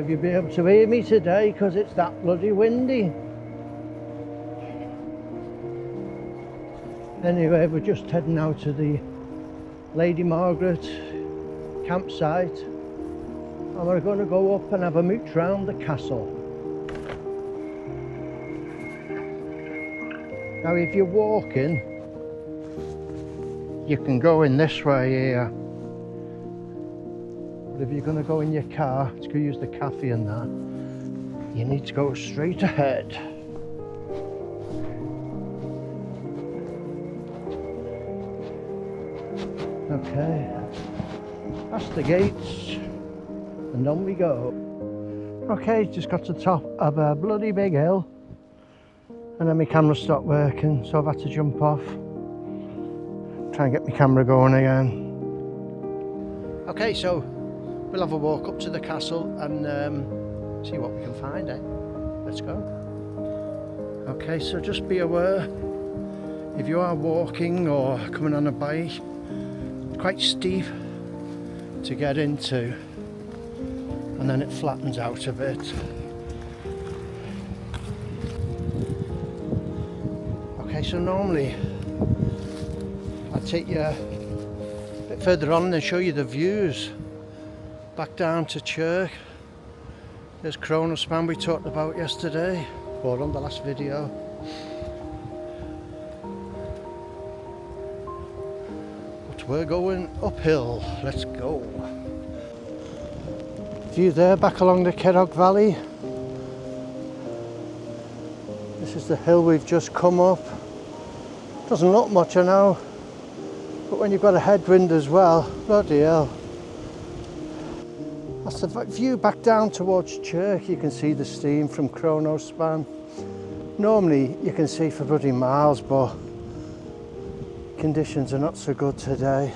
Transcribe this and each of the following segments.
if you'll be able to hear me today because it's that bloody windy. Anyway, we're just heading out to the Lady Margaret campsite and we're going to go up and have a mooch round the castle. Now if you're walking, you can go in this way here, but if you're going to go in your car to go use the cafe and that, you need to go straight ahead. Okay, past the gates and on we go. Okay, just got to the top of a bloody big hill and then my camera stopped working, so I've had to jump off, try and get my camera going again. Okay, so we'll have a walk up to the castle and see what we can find, eh? Let's go. Okay, so just be aware, if you are walking or coming on a bike, quite steep to get into and then it flattens out a bit. Okay, so normally I'd take you a bit further on and show you the views back down to Chirk. There's Kronospan we talked about yesterday or on the last video. But we're going uphill, let's go. View there back along the Chirk Valley. This is the hill we've just come up. Doesn't look much I know, but when you've got a headwind as well, bloody hell. That's the view back down towards Chirk. You can see the steam from Kronospan. Normally you can see for bloody miles, but conditions are not so good today.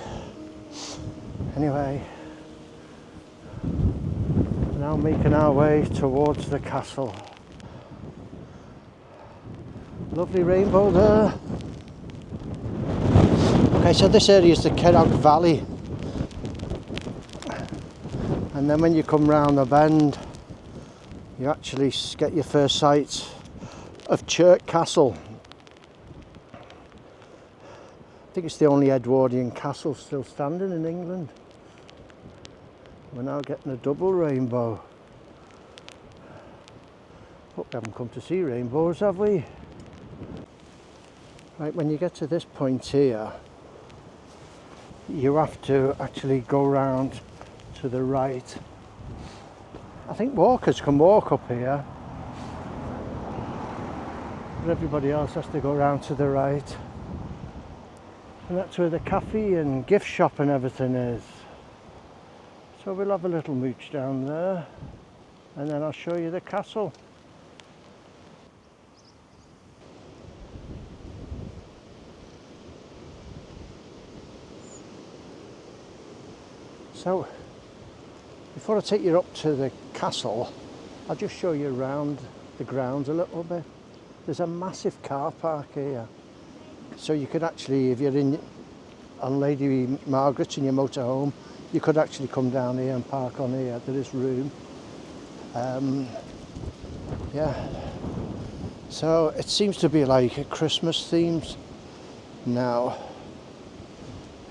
Anyway, we're now making our way towards the castle. Lovely rainbow there. Okay, so this area is the Chirk Valley. And then when you come round the bend, you actually get your first sight of Chirk Castle. I think it's the only Edwardian castle still standing in England. We're now getting a double rainbow. Hope we haven't come to see rainbows, have we? Right, when you get to this point here, you have to actually go round to the right. I think walkers can walk up here, but everybody else has to go round to the right. And that's where the cafe and gift shop and everything is. So we'll have a little mooch down there and then I'll show you the castle. So before I take you up to the castle, I'll just show you around the grounds a little bit. There's a massive car park here. So you could actually, if you're in on Lady Margaret in your motorhome, you could actually come down here and park on here. There is room. Yeah. So it seems to be like a Christmas themed now.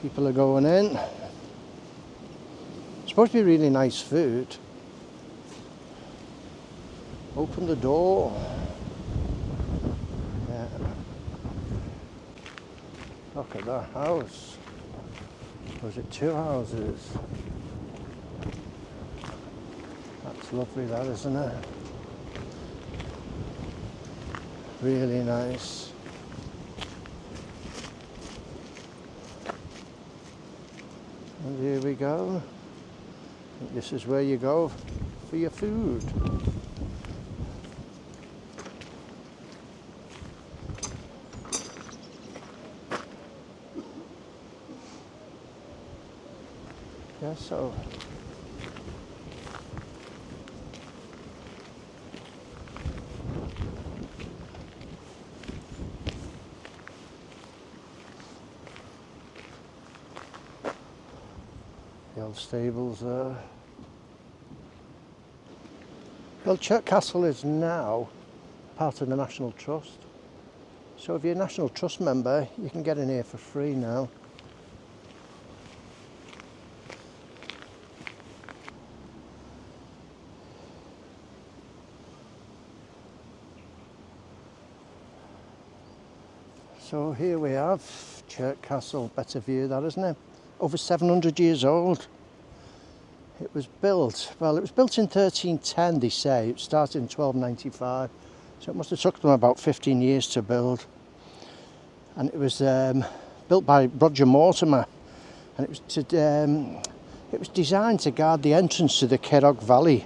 People are going in. It's supposed to be really nice food. Open the door. Yeah. Look at that house. Or is it two houses? That's lovely, that, isn't it? Really nice. And here we go. This is where you go for your food. Yeah, so the old stables there. Well, Chirk Castle is now part of the National Trust. So if you're a National Trust member, you can get in here for free now. So here we have Chirk Castle, better view that, isn't it? Over 700 years old. It was built in 1310, they say. It started in 1295, so it must have took them about 15 years to build. And it was built by Roger Mortimer, and it was designed to guard the entrance to the Chirk Valley.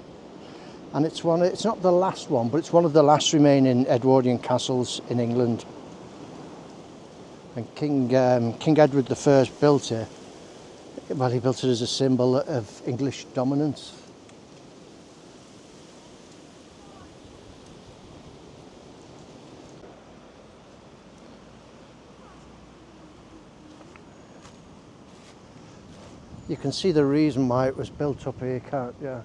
And it's not the last one, but it's one of the last remaining Edwardian castles in England. And King Edward I built it. Well, he built it as a symbol of English dominance. You can see the reason why it was built up here, can't you?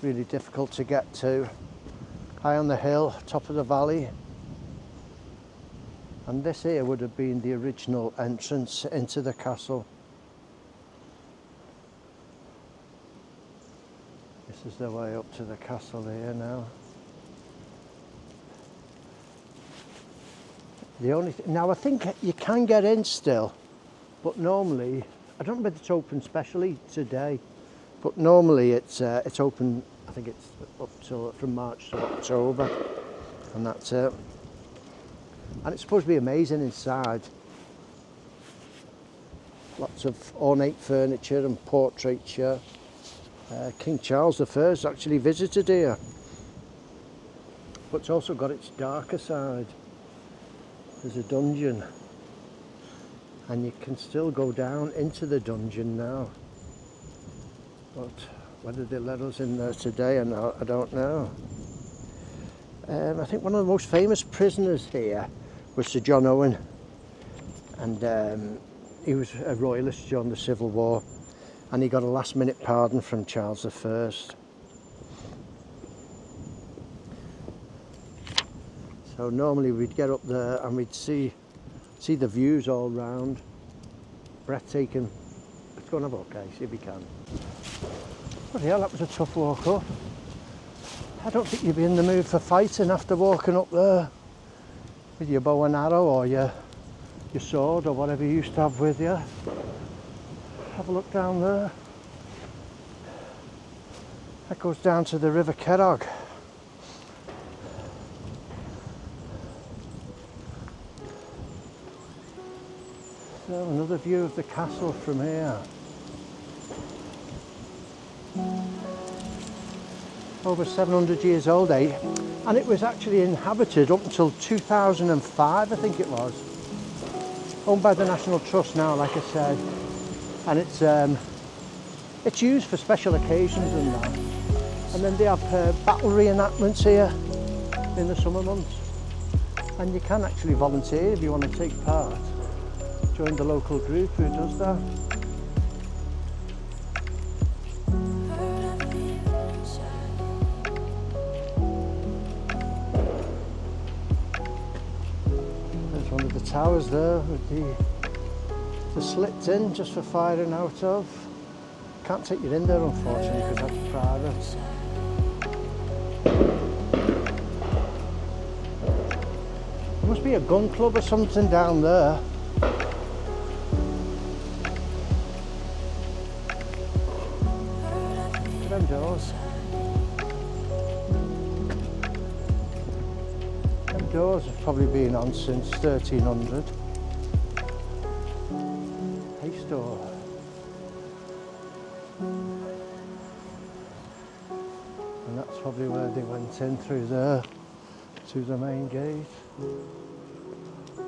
Really difficult to get to. High on the hill, top of the valley. And this here would have been the original entrance into the castle. This is the way up to the castle here now. Now I think you can get in still, but normally, I don't know if it's open specially today, but normally it's open, I think it's up till from March to October, and that's it. And it's supposed to be amazing inside. Lots of ornate furniture and portraiture. King Charles I actually visited here. But it's also got its darker side. There's a dungeon. And you can still go down into the dungeon now. But whether they let us in there today or not, I don't know. I think one of the most famous prisoners here was Sir John Owen, and he was a royalist during the Civil War, and he got a last-minute pardon from Charles I. So normally we'd get up there and we'd see the views all round, breathtaking. Let's go and have a look, see if we can. But yeah, that was a tough walk up. I don't think you'd be in the mood for fighting after walking up there with your bow and arrow or your sword or whatever you used to have with you. Have a look down there. That goes down to the River Chirk. So another view of the castle from here. Over 700 years old, eh? And it was actually inhabited up until 2005, I think it was. Owned by the National Trust now, like I said. And it's used for special occasions and that. And then they have battle reenactments here in the summer months. And you can actually volunteer if you want to take part. Join the local group who does that. One of the towers there with the slits in just for firing out of. Can't take you in there unfortunately because that's private. There must be a gun club or something down there. Look at them doors. Doors have probably been on since 1300. Hay store. And that's probably where they went in through there, to the main gate. I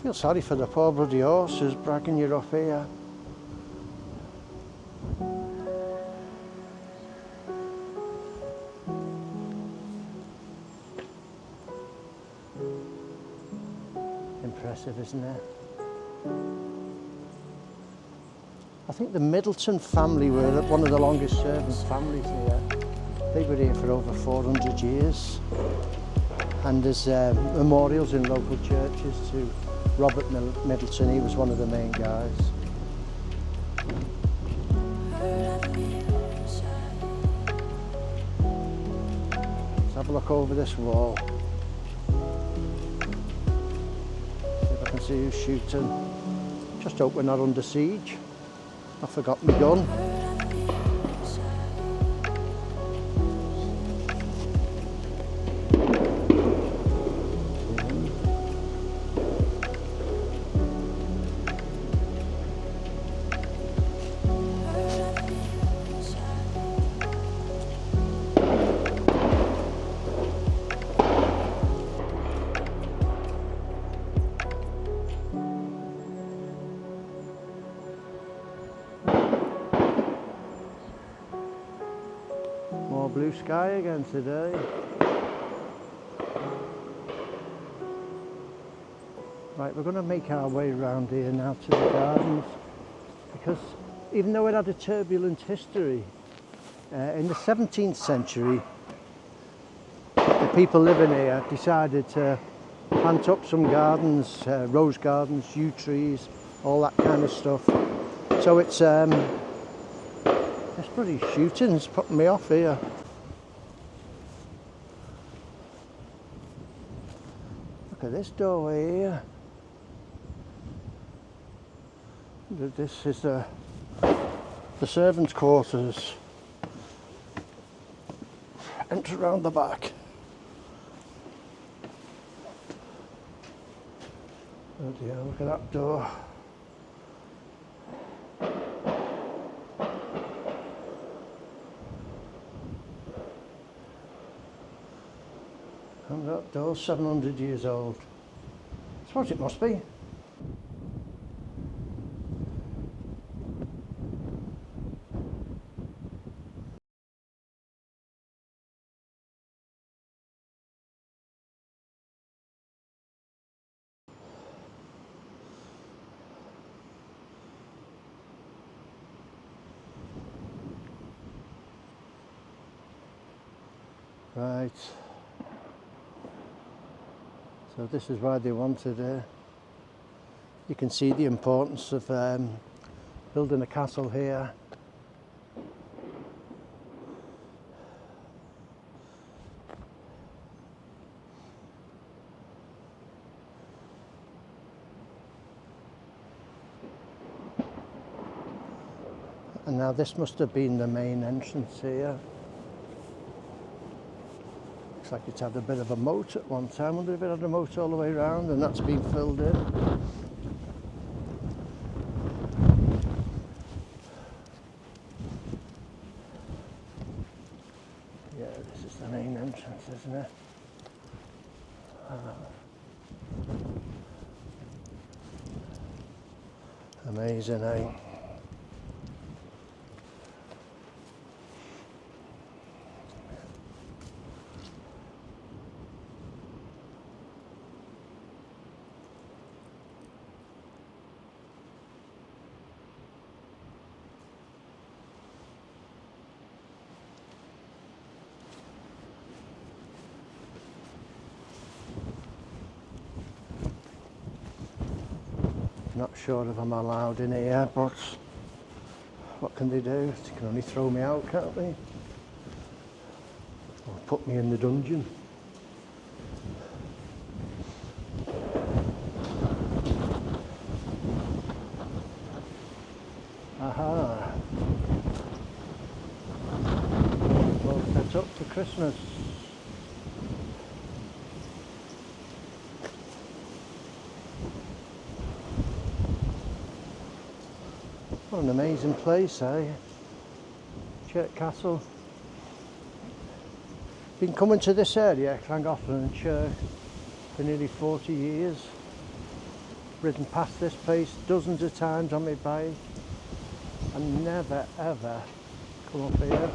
feel sorry for the poor bloody horses bragging you up here. Impressive, isn't it? I think the Middleton family were one of the longest serving families here. They were here for over 400 years. And there's memorials in local churches to Robert Middleton. He was one of the main guys. Let's have a look over this wall. See if I can see who's shooting. Just hope we're not under siege. I forgot my gun. More blue sky again today. Right, we're going to make our way around here now to the gardens, because even though it had a turbulent history, in the 17th century the people living here decided to plant up some gardens, rose gardens, yew trees, all that kind of stuff. So it's bloody shooting's putting me off here. Look at this doorway here. This is the servants' quarters. Enter around the back. Oh dear, look at that door. And that door's 700 years old. I suppose it must be. Right. So this is why they wanted it. You can see the importance of building a castle here. And now this must have been the main entrance here. Looks like it's had a bit of a moat at one time. I wonder if it had a moat all the way around and that's been filled in. Yeah, this is the main entrance, isn't it? Amazing, eh? Not sure if I'm allowed in here, but what can they do? They can only throw me out, can't they? Or put me in the dungeon. Aha! Well set up for Christmas. What an amazing place, eh? Chirk Castle. Been coming to this area, Llangollen and Chirk, for nearly 40 years. Ridden past this place dozens of times on my bike and never ever come up here.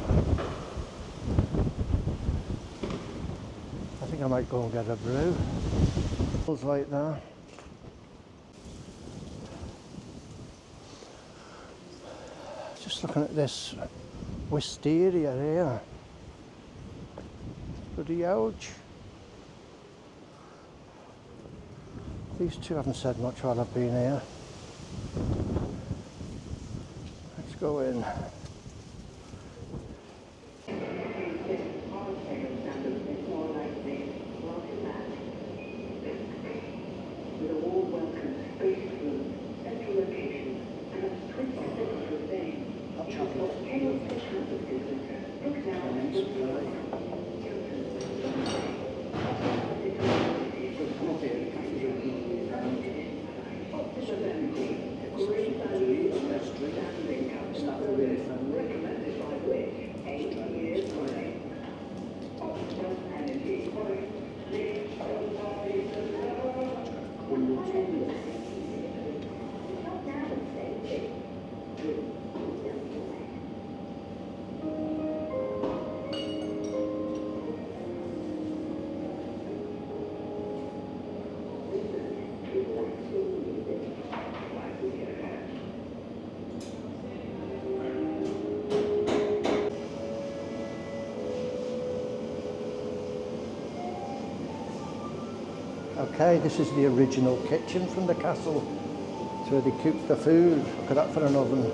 I think I might go and get a brew. Feels like that. Just looking at this wisteria here. Bloody huge. These two haven't said much while I've been here. Let's go in. Okay, this is the original kitchen from the castle. It's where they cook the food. Look at that for an oven.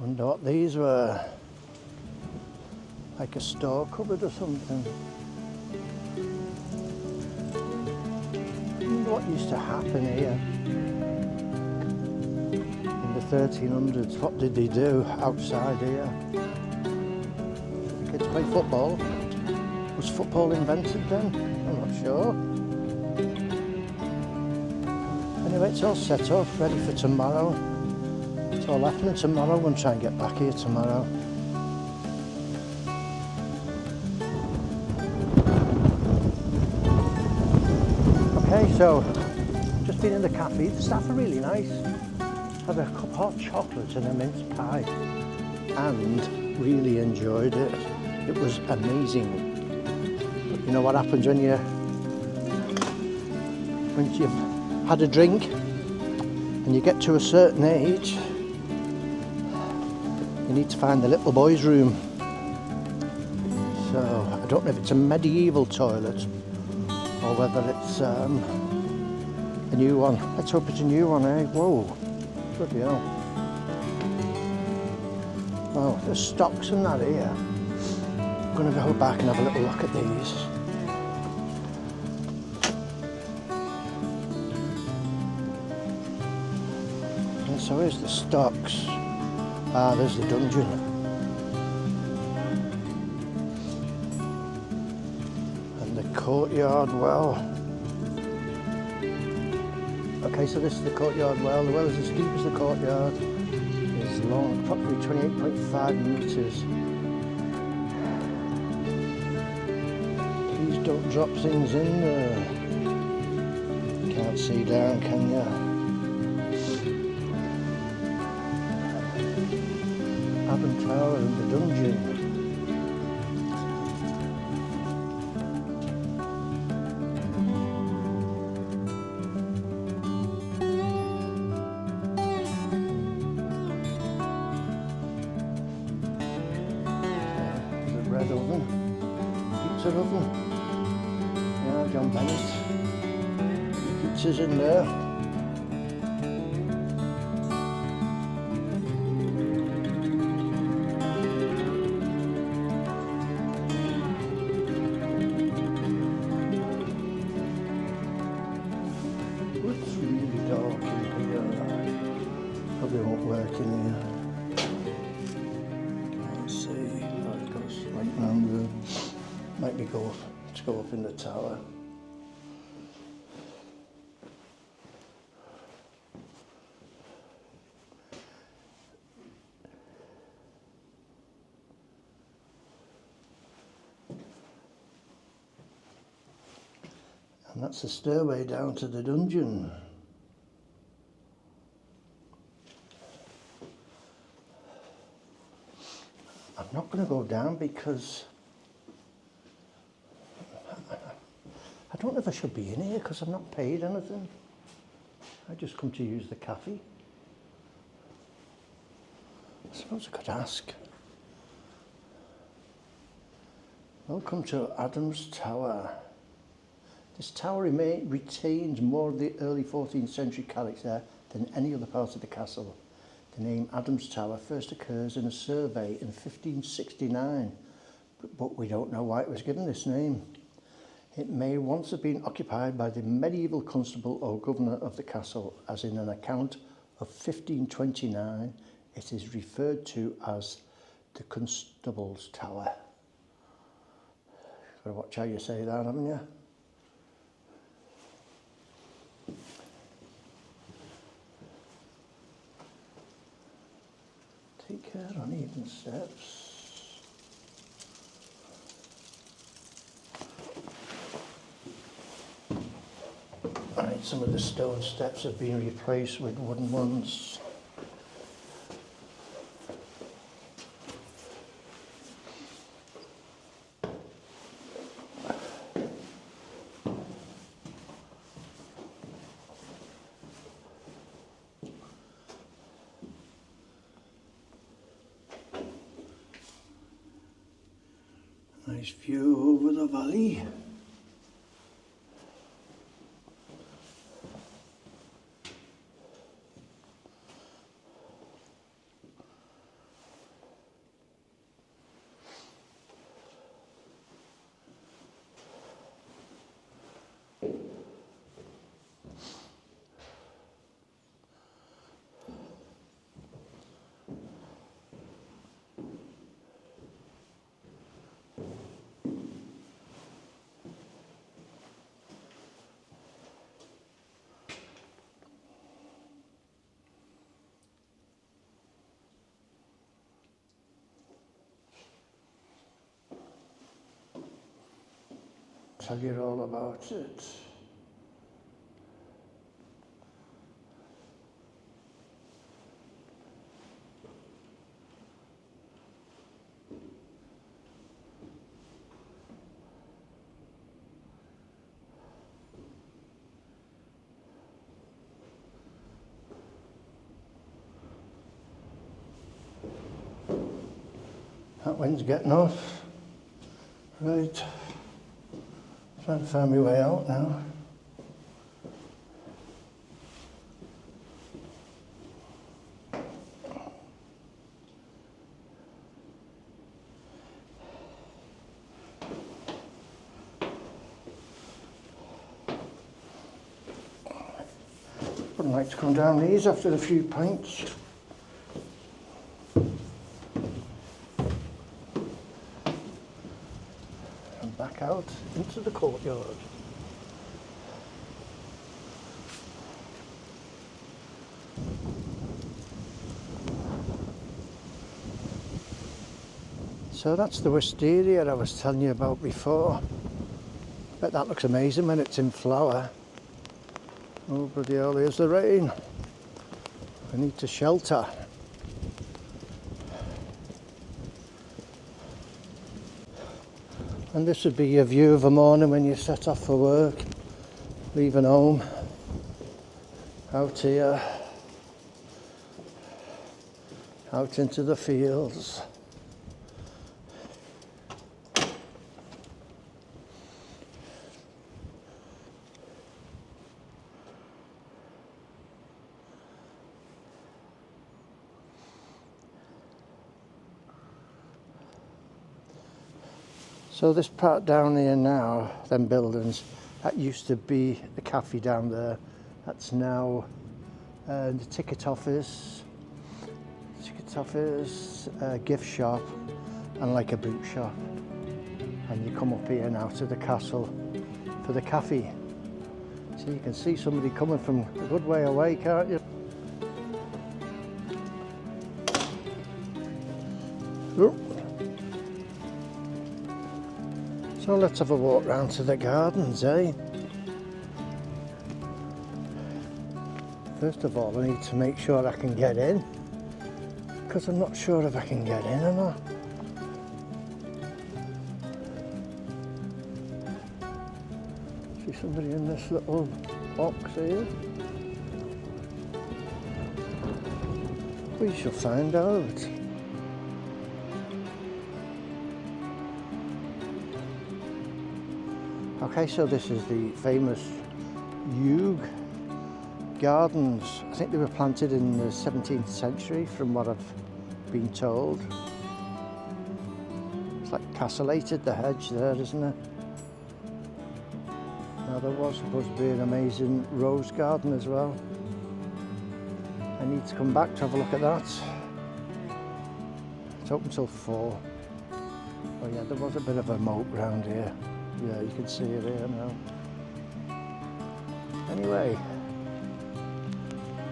Wonder what these were. Like a store cupboard or something. I wonder what used to happen here in the 1300s. What did they do outside here? Did the kids play football? Was football invented then? I'm not sure. Anyway, it's all set up, ready for tomorrow. It's all happening tomorrow. I'm going to try and get back here tomorrow. Okay, so just been in the cafe. The staff are really nice. Had a cup of hot chocolate and a mince pie, and really enjoyed it. It was amazing. But you know what happens when you've had a drink and you get to a certain age? You need to find the little boys' room. So I don't know if it's a medieval toilet or whether it's a new one. Let's hope it's a new one, eh? Whoa, bloody hell. Oh, there's stocks and that here. I'm going to go back and have a little look at these. And so here's the stocks. Ah, there's the dungeon. Courtyard well. Okay, so this is the courtyard well. The well is as deep as the courtyard. It's long, approximately 28.5 metres. Please don't drop things in there. Can't see down, can ya? Adam Tower and the dungeon. Bread oven, pizza oven. Yeah, John Bennett. Pizza's in there. It's really dark in here. Probably won't work in here. Might be go to go up in the tower. And And that's the stairway down to the dungeon. I'm not going to go down because I don't know if I should be in here because I've not paid anything. I just come to use the cafe. I suppose I could ask. Welcome to Adam's Tower. This tower retains more of the early 14th century character than any other part of the castle. The name Adam's Tower first occurs in a survey in 1569, but we don't know why it was given this name. It may once have been occupied by the medieval constable or governor of the castle, as in an account of 1529 it is referred to as the Constable's Tower. You've got to watch how you say that, haven't you? Take care, uneven steps. Right, some of the stone steps have been replaced with wooden ones. Nice view over the valley. Tell you all about it. That wind's getting off. Right. Trying to find my way out now. Wouldn't like to come down these after a few pints. And back out into the courtyard. So that's the wisteria I was telling you about before. Bet that looks amazing when it's in flower. Oh bloody hell, here's the rain. I need to shelter. And this would be your view of a morning when you set off for work, leaving home, out here, out into the fields. So this part down here now, them buildings, that used to be the cafe down there. That's now the ticket office, gift shop, and like a boot shop. And you come up here now to the castle for the cafe. So you can see somebody coming from a good way away, can't you? Oh. So let's have a walk round to the gardens, eh? First of all, I need to make sure I can get in, because I'm not sure if I can get in or not. See somebody in this little box here? We shall find out. Okay, so this is the famous yew gardens. I think they were planted in the 17th century from what I've been told. It's like castellated, the hedge there, isn't it? Now there was supposed to be an amazing rose garden as well. I need to come back to have a look at that. It's open till 4. Oh yeah, there was a bit of a moat round here. Yeah, you can see it here now. Anyway,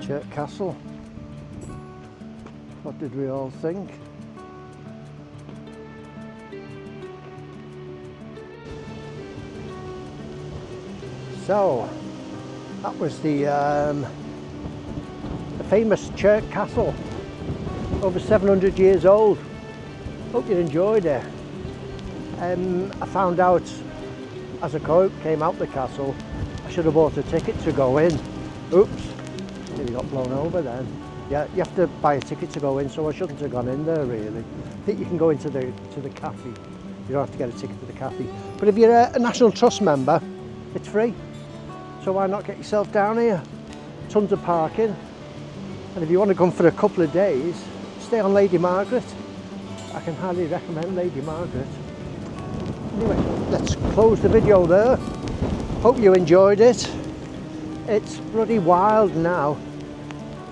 Chirk Castle. What did we all think? So, that was the famous Chirk Castle, over 700 years old. Hope you enjoyed it. I found out as I came out the castle, I should have bought a ticket to go in. Oops, nearly got blown over then. Yeah, you have to buy a ticket to go in, so I shouldn't have gone in there really. I think you can go into the cafe. You don't have to get a ticket to the cafe. But if you're a National Trust member, it's free. So why not get yourself down here? Tons of parking. And if you want to come for a couple of days, stay on Lady Margaret. I can highly recommend Lady Margaret. Anyway, let's close the video there. Hope you enjoyed it. It's bloody wild now.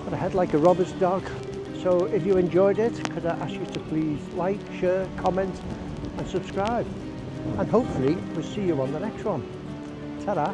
Got a head like a robber's dog. So if you enjoyed it, could I ask you to please like, share, comment and subscribe. And hopefully we'll see you on the next one. Ta-da!